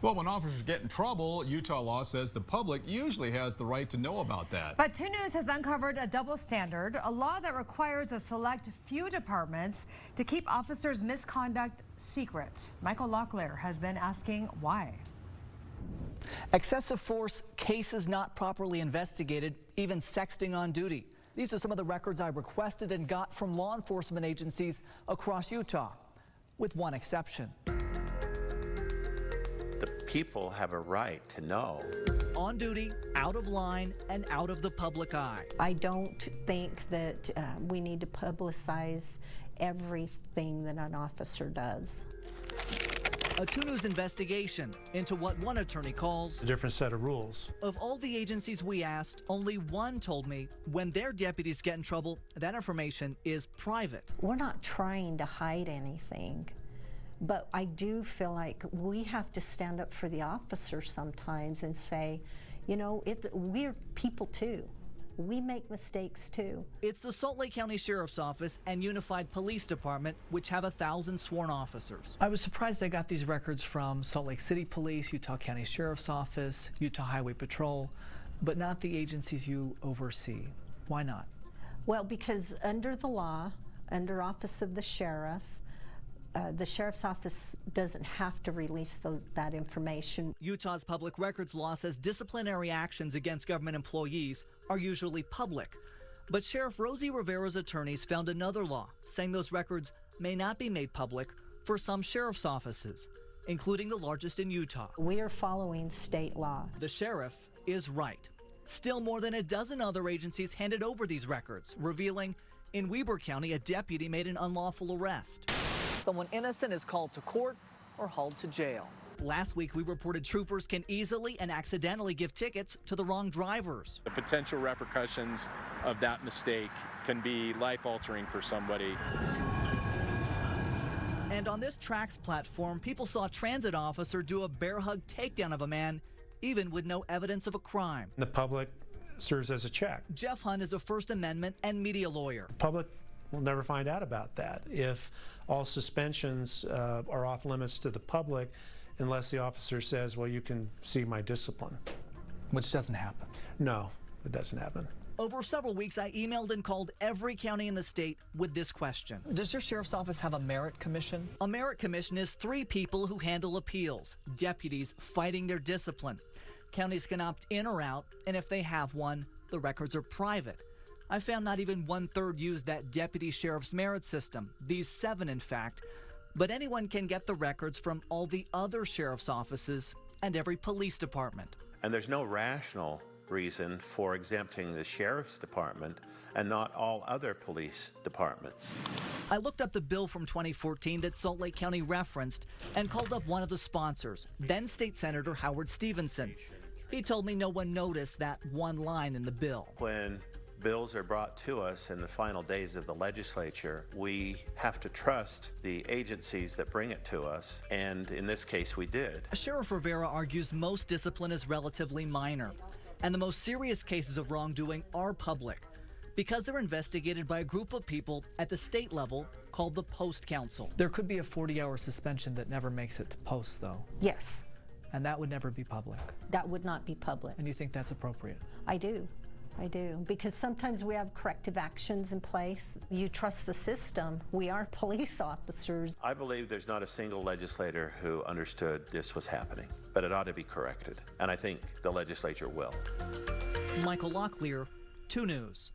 Well, when officers get in trouble, Utah law says the public usually has the right to know about that. But 2 News has uncovered a double standard, a law that requires a select few departments to keep officers' misconduct secret. Michael Locklear has been asking why. Excessive force, cases not properly investigated, even sexting on duty. These are some of the records I requested and got from law enforcement agencies across Utah, with one exception. The people have a right to know. On duty, out of line, and out of the public eye. I don't think that we need to publicize everything that an officer does. A 2 News investigation into what one attorney calls a different set of rules. Of all the agencies we asked, only one told me when their deputies get in trouble, that information is private. We're not trying to hide anything, but I do feel like we have to stand up for the officers sometimes and say, you know, we're people too. We make mistakes too. It's the Salt Lake County Sheriff's Office and Unified Police Department, which have 1,000 sworn officers. I was surprised I got these records from Salt Lake City Police, Utah County Sheriff's Office, Utah Highway Patrol, but not the agencies you oversee. Why not? Well, because under the law, under Office of the Sheriff's Office doesn't have to release that information. Utah's public records law says disciplinary actions against government employees are usually public. But Sheriff Rosie Rivera's attorneys found another law saying those records may not be made public for some sheriff's offices, including the largest in Utah. We are following state law. The sheriff is right. Still, more than a dozen other agencies handed over these records, revealing in Weber County a deputy made an unlawful arrest. Someone innocent is called to court or hauled to jail. Last week, we reported troopers can easily and accidentally give tickets to the wrong drivers. The potential repercussions of that mistake can be life-altering for somebody. And on this Trax platform, people saw a transit officer do a bear hug takedown of a man, even with no evidence of a crime. The public serves as a check. Jeff Hunt is a First Amendment and media lawyer. The public will never find out about that if all suspensions are off limits to the public, unless the officer says, well, you can see my discipline. Which doesn't happen. No, it doesn't happen. Over several weeks, I emailed and called every county in the state with this question. Does your sheriff's office have a merit commission? A merit commission is 3 people who handle appeals, deputies fighting their discipline. Counties can opt in or out, and if they have one, the records are private. I found not even 1/3 use that deputy sheriff's merit system, these 7 in fact, but anyone can get the records from all the other sheriff's offices and every police department. And there's no rational reason for exempting the sheriff's department and not all other police departments. I looked up the bill from 2014 that Salt Lake County referenced and called up one of the sponsors, then State Senator Howard Stevenson. He told me no one noticed that one line in the bill. When bills are brought to us in the final days of the legislature, we have to trust the agencies that bring it to us, and in this case we did. Sheriff Rivera argues most discipline is relatively minor, and the most serious cases of wrongdoing are public because they're investigated by a group of people at the state level called the Post Council. There could be a 40-hour suspension that never makes it to post, though. Yes. And that would never be public. That would not be public. And you think that's appropriate? I do, because sometimes we have corrective actions in place. You trust the system. We are police officers. I believe there's not a single legislator who understood this was happening, but it ought to be corrected, and I think the legislature will. Michael Locklear, 2 News.